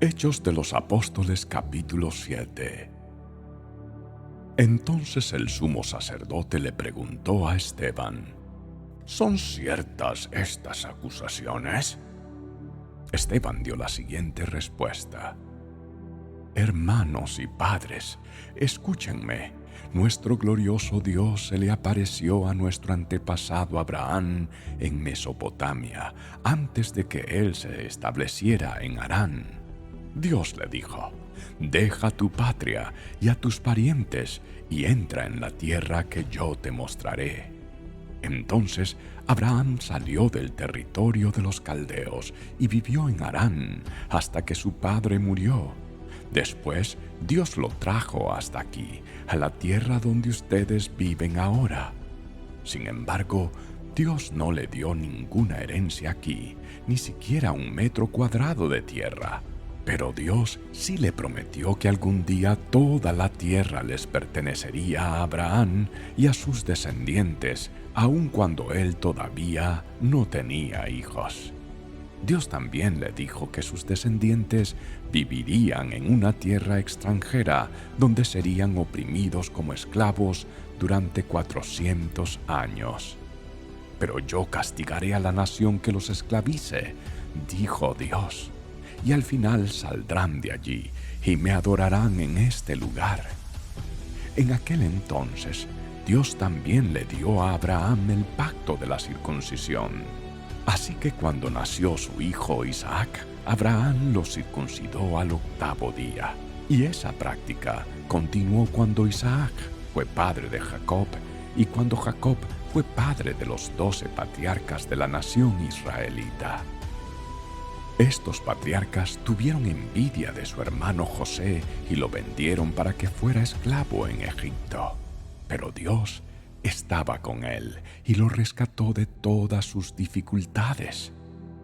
Hechos de los Apóstoles capítulo 7. Entonces el sumo sacerdote le preguntó a Esteban: ¿Son ciertas estas acusaciones? Esteban dio la siguiente respuesta: Hermanos y padres, escúchenme. Nuestro glorioso Dios se le apareció a nuestro antepasado Abraham en Mesopotamia, antes de que él se estableciera en Harán. Dios le dijo: deja tu patria y a tus parientes y entra en la tierra que yo te mostraré. Entonces Abraham salió del territorio de los caldeos y vivió en Harán hasta que su padre murió. Después Dios lo trajo hasta aquí, a la tierra donde ustedes viven ahora. Sin embargo, Dios no le dio ninguna herencia aquí, ni siquiera 1 metro cuadrado de tierra. Pero Dios sí le prometió que algún día toda la tierra les pertenecería a Abraham y a sus descendientes, aun cuando él todavía no tenía hijos. Dios también le dijo que sus descendientes vivirían en una tierra extranjera donde serían oprimidos como esclavos durante 400 años. Pero yo castigaré a la nación que los esclavice, dijo Dios, y al final saldrán de allí y me adorarán en este lugar. En aquel entonces, Dios también le dio a Abraham el pacto de la circuncisión. Así que cuando nació su hijo Isaac, Abraham lo circuncidó al 8º día. Y esa práctica continuó cuando Isaac fue padre de Jacob y cuando Jacob fue padre de los 12 patriarcas de la nación israelita. Estos patriarcas tuvieron envidia de su hermano José y lo vendieron para que fuera esclavo en Egipto. Pero Dios estaba con él y lo rescató de todas sus dificultades.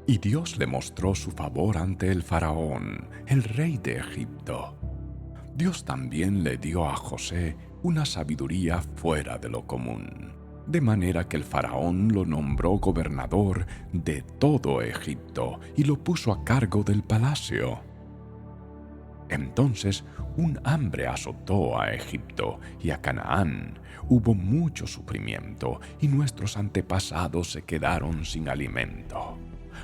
Y Dios le mostró su favor ante el faraón, el rey de Egipto. Dios también le dio a José una sabiduría fuera de lo común, de manera que el faraón lo nombró gobernador de todo Egipto y lo puso a cargo del palacio. Entonces un hambre azotó a Egipto y a Canaán. Hubo mucho sufrimiento y nuestros antepasados se quedaron sin alimento.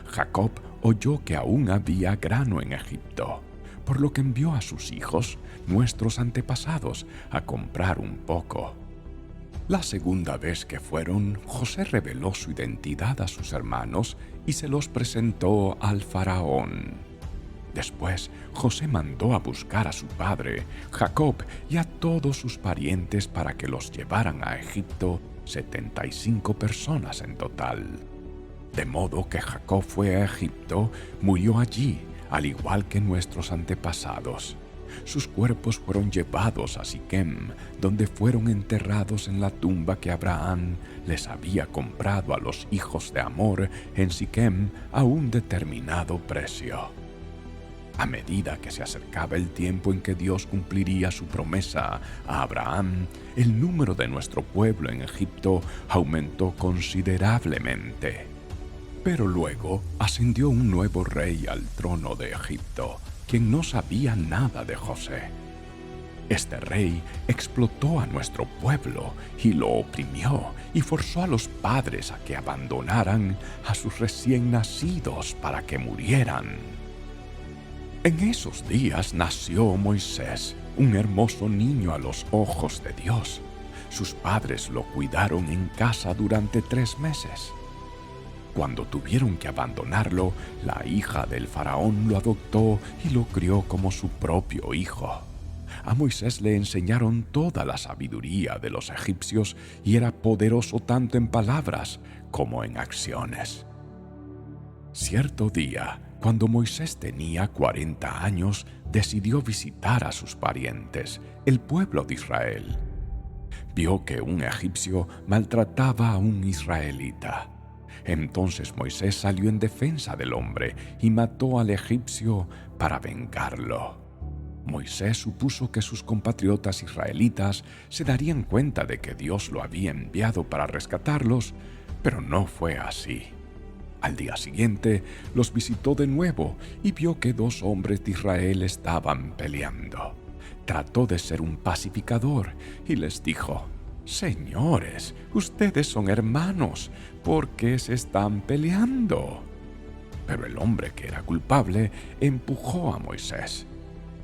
Jacob oyó que aún había grano en Egipto, por lo que envió a sus hijos, nuestros antepasados, a comprar un poco. La segunda vez que fueron, José reveló su identidad a sus hermanos y se los presentó al faraón. Después, José mandó a buscar a su padre, Jacob, y a todos sus parientes para que los llevaran a Egipto, 75 personas en total. De modo que Jacob fue a Egipto, murió allí, al igual que nuestros antepasados. Sus cuerpos fueron llevados a Siquem, donde fueron enterrados en la tumba que Abraham les había comprado a los hijos de Amor en Siquem a un determinado precio. A medida que se acercaba el tiempo en que Dios cumpliría su promesa a Abraham, el número de nuestro pueblo en Egipto aumentó considerablemente. Pero luego ascendió un nuevo rey al trono de Egipto, quien no sabía nada de José. Este rey explotó a nuestro pueblo y lo oprimió y forzó a los padres a que abandonaran a sus recién nacidos para que murieran. En esos días nació Moisés, un hermoso niño a los ojos de Dios. Sus padres lo cuidaron en casa durante 3 meses. Cuando tuvieron que abandonarlo, la hija del faraón lo adoptó y lo crió como su propio hijo. A Moisés le enseñaron toda la sabiduría de los egipcios y era poderoso tanto en palabras como en acciones. Cierto día, cuando Moisés tenía 40 años, decidió visitar a sus parientes, el pueblo de Israel. Vio que un egipcio maltrataba a un israelita. Entonces Moisés salió en defensa del hombre y mató al egipcio para vengarlo. Moisés supuso que sus compatriotas israelitas se darían cuenta de que Dios lo había enviado para rescatarlos, pero no fue así. Al día siguiente los visitó de nuevo y vio que 2 hombres de Israel estaban peleando. Trató de ser un pacificador y les dijo: «Señores, ustedes son hermanos, ¿por qué se están peleando?». Pero el hombre que era culpable empujó a Moisés.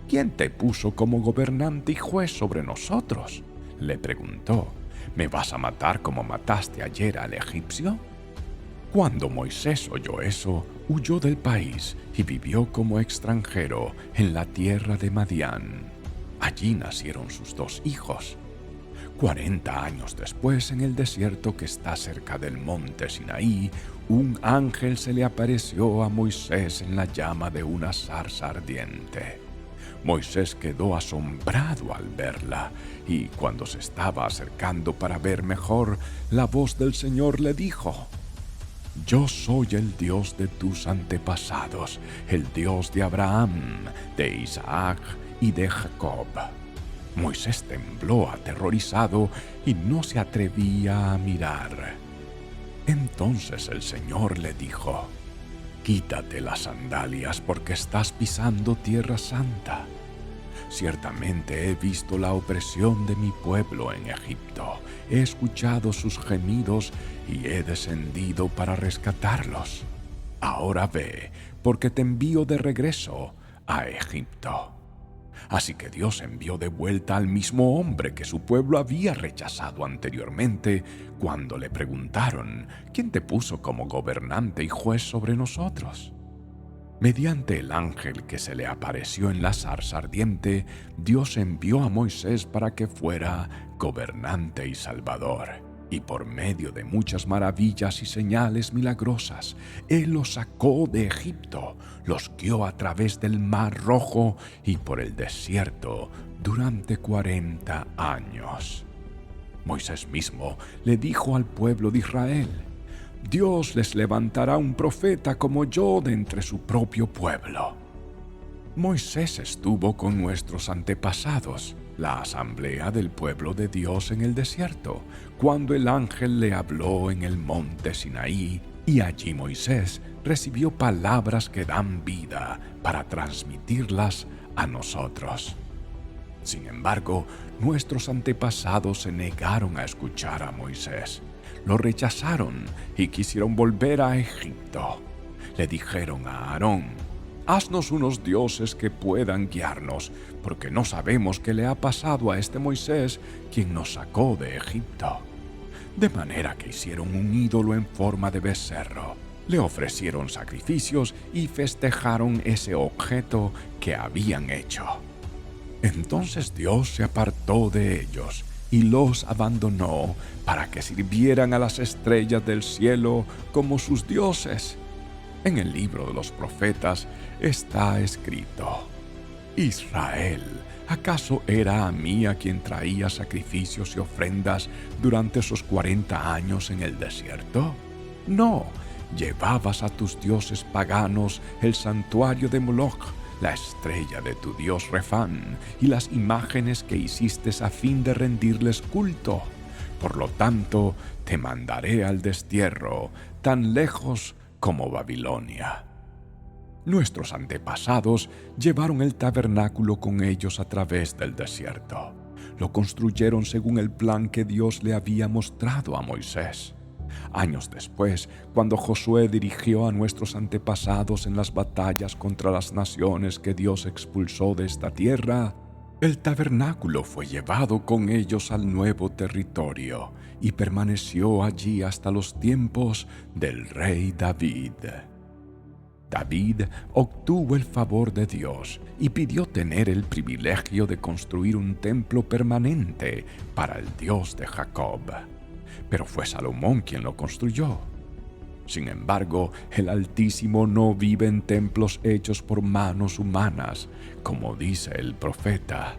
«¿Quién te puso como gobernante y juez sobre nosotros?», le preguntó. «¿Me vas a matar como mataste ayer al egipcio?». Cuando Moisés oyó eso, huyó del país y vivió como extranjero en la tierra de Madián. Allí nacieron sus 2 hijos. 40 años después, en el desierto que está cerca del monte Sinaí, un ángel se le apareció a Moisés en la llama de una zarza ardiente. Moisés quedó asombrado al verla, y cuando se estaba acercando para ver mejor, la voz del Señor le dijo: «Yo soy el Dios de tus antepasados, el Dios de Abraham, de Isaac y de Jacob». Moisés tembló aterrorizado y no se atrevía a mirar. Entonces el Señor le dijo: «Quítate las sandalias porque estás pisando tierra santa. Ciertamente he visto la opresión de mi pueblo en Egipto, he escuchado sus gemidos y he descendido para rescatarlos. Ahora ve, porque te envío de regreso a Egipto». Así que Dios envió de vuelta al mismo hombre que su pueblo había rechazado anteriormente cuando le preguntaron: «¿Quién te puso como gobernante y juez sobre nosotros?». Mediante el ángel que se le apareció en la zarza ardiente, Dios envió a Moisés para que fuera gobernante y salvador. Y por medio de muchas maravillas y señales milagrosas, Él los sacó de Egipto, los guió a través del Mar Rojo y por el desierto durante 40 años. Moisés mismo le dijo al pueblo de Israel: «Dios les levantará un profeta como yo de entre su propio pueblo». Moisés estuvo con nuestros antepasados, la asamblea del pueblo de Dios en el desierto, cuando el ángel le habló en el monte Sinaí, y allí Moisés recibió palabras que dan vida para transmitirlas a nosotros. Sin embargo, nuestros antepasados se negaron a escuchar a Moisés. Lo rechazaron y quisieron volver a Egipto. Le dijeron a Aarón: «Haznos unos dioses que puedan guiarnos, porque no sabemos qué le ha pasado a este Moisés, quien nos sacó de Egipto». De manera que hicieron un ídolo en forma de becerro. Le ofrecieron sacrificios y festejaron ese objeto que habían hecho. Entonces Dios se apartó de ellos y los abandonó para que sirvieran a las estrellas del cielo como sus dioses. En el libro de los profetas está escrito: «Israel, ¿acaso era a mí a quien traía sacrificios y ofrendas durante esos 40 años en el desierto? No, llevabas a tus dioses paganos el santuario de Moloch, la estrella de tu dios Refán, y las imágenes que hiciste a fin de rendirles culto. Por lo tanto, te mandaré al destierro, tan lejos como Babilonia». Nuestros antepasados llevaron el tabernáculo con ellos a través del desierto. Lo construyeron según el plan que Dios le había mostrado a Moisés. Años después, cuando Josué dirigió a nuestros antepasados en las batallas contra las naciones que Dios expulsó de esta tierra, el tabernáculo fue llevado con ellos al nuevo territorio y permaneció allí hasta los tiempos del rey David. David obtuvo el favor de Dios y pidió tener el privilegio de construir un templo permanente para el Dios de Jacob. Pero fue Salomón quien lo construyó. Sin embargo, el Altísimo no vive en templos hechos por manos humanas, como dice el profeta: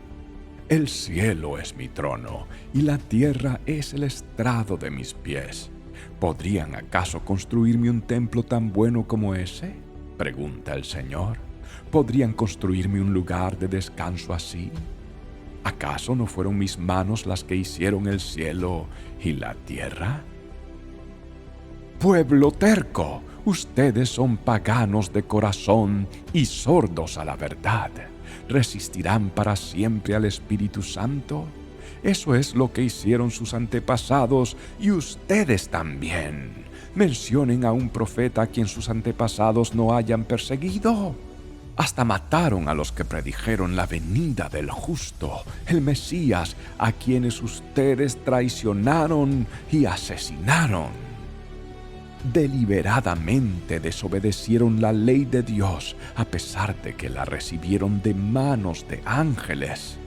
«El cielo es mi trono y la tierra es el estrado de mis pies. ¿Podrían acaso construirme un templo tan bueno como ese?», pregunta el Señor. «¿Podrían construirme un lugar de descanso así? ¿Acaso no fueron mis manos las que hicieron el cielo y la tierra?». «Pueblo terco, Ustedes son paganos de corazón y sordos a la verdad. ¿Resistirán para siempre al Espíritu Santo? Eso es lo que hicieron sus antepasados y ustedes también. Mencionen a un profeta a quien sus antepasados no hayan perseguido. Hasta mataron a los que predijeron la venida del justo, el Mesías, a quienes ustedes traicionaron y asesinaron. Deliberadamente desobedecieron la ley de Dios, a pesar de que la recibieron de manos de ángeles.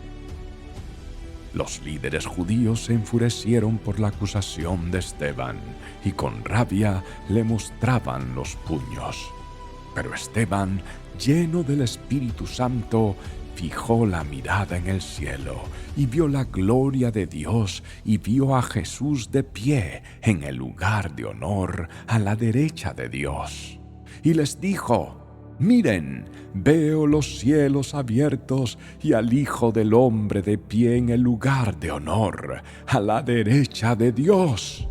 Los líderes judíos se enfurecieron por la acusación de Esteban y con rabia le mostraban los puños. Pero Esteban, lleno del Espíritu Santo, fijó la mirada en el cielo y vio la gloria de Dios y vio a Jesús de pie en el lugar de honor a la derecha de Dios. Y les dijo: «Miren, veo los cielos abiertos y al Hijo del Hombre de pie en el lugar de honor a la derecha de Dios».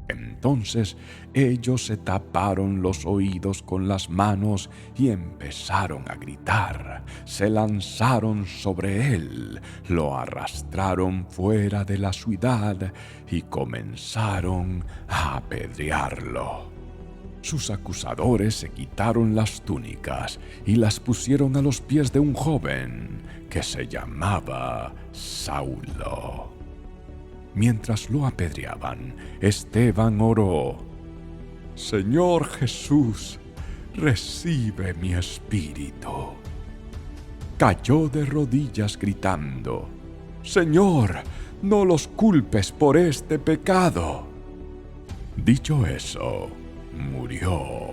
Entonces ellos se taparon los oídos con las manos y empezaron a gritar. Se lanzaron sobre él, lo arrastraron fuera de la ciudad y comenzaron a apedrearlo. Sus acusadores se quitaron las túnicas y las pusieron a los pies de un joven que se llamaba Saulo. Mientras lo apedreaban, Esteban oró: «Señor Jesús, recibe mi espíritu». Cayó de rodillas gritando: «Señor, no los culpes por este pecado». Dicho eso, murió.